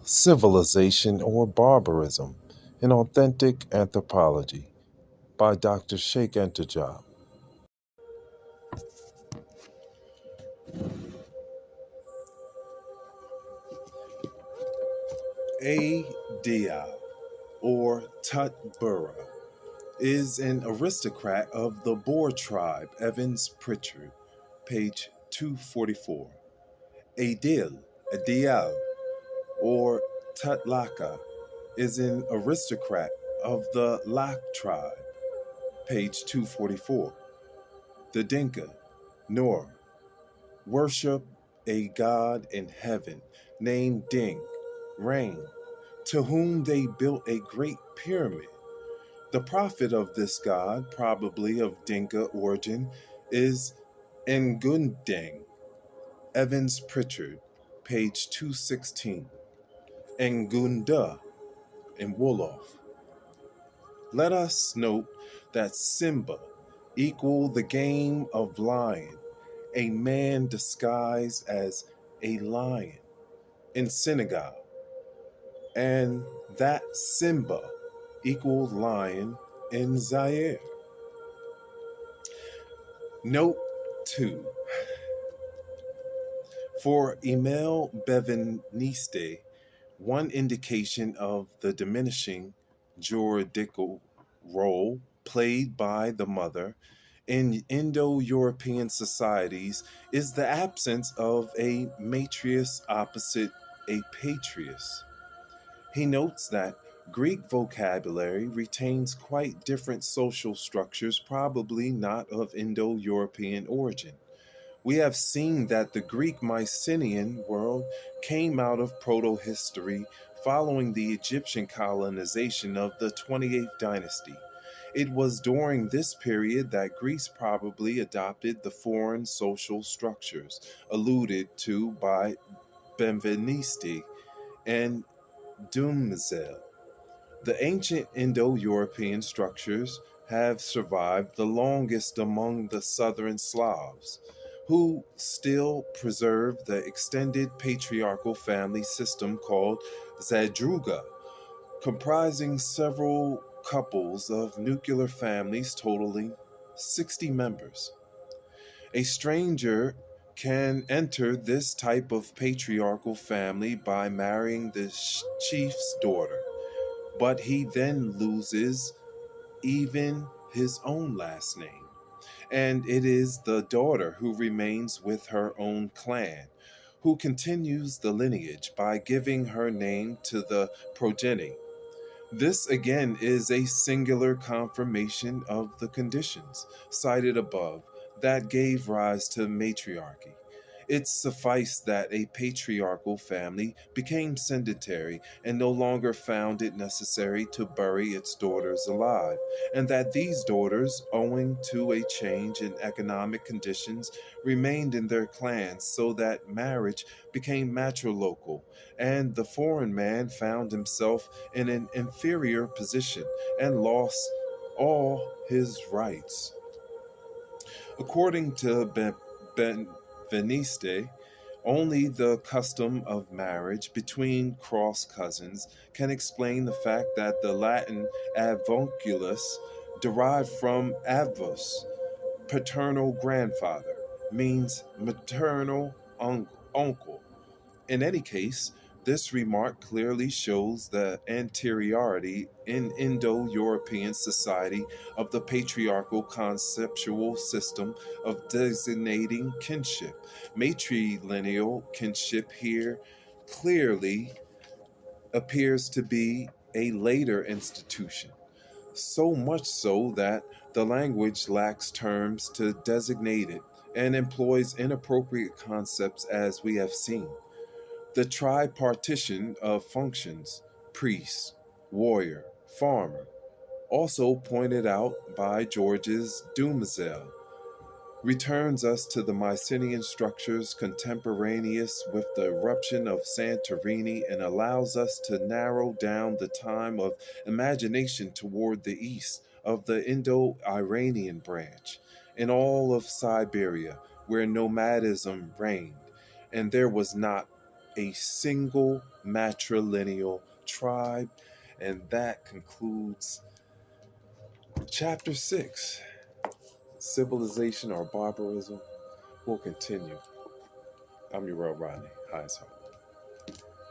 Civilization or Barbarism, an Authentic Anthropology by Dr. Cheikh Anta Diop. A. Diab, or Tutbura, is an aristocrat of the Boer tribe, Evans Pritchard, page 244. Adil, or Tutlaka, is an aristocrat of the Lak tribe, page 244. The Dinka, Nor, worship a god in heaven named Ding, Rain, to whom they built a great pyramid. The prophet of this god, probably of Dinka origin, is Ngundeng, Evans Pritchard, page 216. Ngunda and Wolof. Let us note that Simba equal the game of lion, a man disguised as a lion in Senegal, and that Simba equal lion in Zaire. Note 2. For Emile Beveniste, one indication of the diminishing juridical role played by the mother in Indo-European societies is the absence of a matrius opposite a patrius. He notes that Greek vocabulary retains quite different social structures, probably not of Indo-European origin. We have seen that the Greek Mycenaean world came out of proto-history following the Egyptian colonization of the 28th dynasty. It was during this period that Greece probably adopted the foreign social structures alluded to by Benveniste and Dumeszel. The ancient Indo-European structures have survived the longest among the southern Slavs, who still preserve the extended patriarchal family system called Zadruga, comprising several couples of nuclear families totaling 60 members. A stranger can enter this type of patriarchal family by marrying the chief's daughter, but he then loses even his own last name. And it is the daughter who remains with her own clan, who continues the lineage by giving her name to the progeny. This again is a singular confirmation of the conditions cited above that gave rise to matriarchy. It sufficed that a patriarchal family became sedentary and no longer found it necessary to bury its daughters alive, and that these daughters, owing to a change in economic conditions, remained in their clans so that marriage became matrilocal, and the foreign man found himself in an inferior position and lost all his rights. According to Benveniste, only the custom of marriage between cross cousins can explain the fact that the Latin avunculus, derived from avus, paternal grandfather, means maternal uncle. In any case, this remark clearly shows the anteriority in Indo European society of the patriarchal conceptual system of designating kinship. Matrilineal kinship here clearly appears to be a later institution, so much so that the language lacks terms to designate it and employs inappropriate concepts as we have seen. The tripartition of functions, priest, warrior, farmer, also pointed out by Georges Dumeszel, returns us to the Mycenaean structures contemporaneous with the eruption of Santorini and allows us to narrow down the time of imagination toward the east of the Indo-Iranian branch, in all of Siberia, where nomadism reigned, and there was not a single matrilineal tribe. And that concludes chapter 6, Civilization or Barbarism. Will continue. I'm Uriel Rodney. Highest Heart.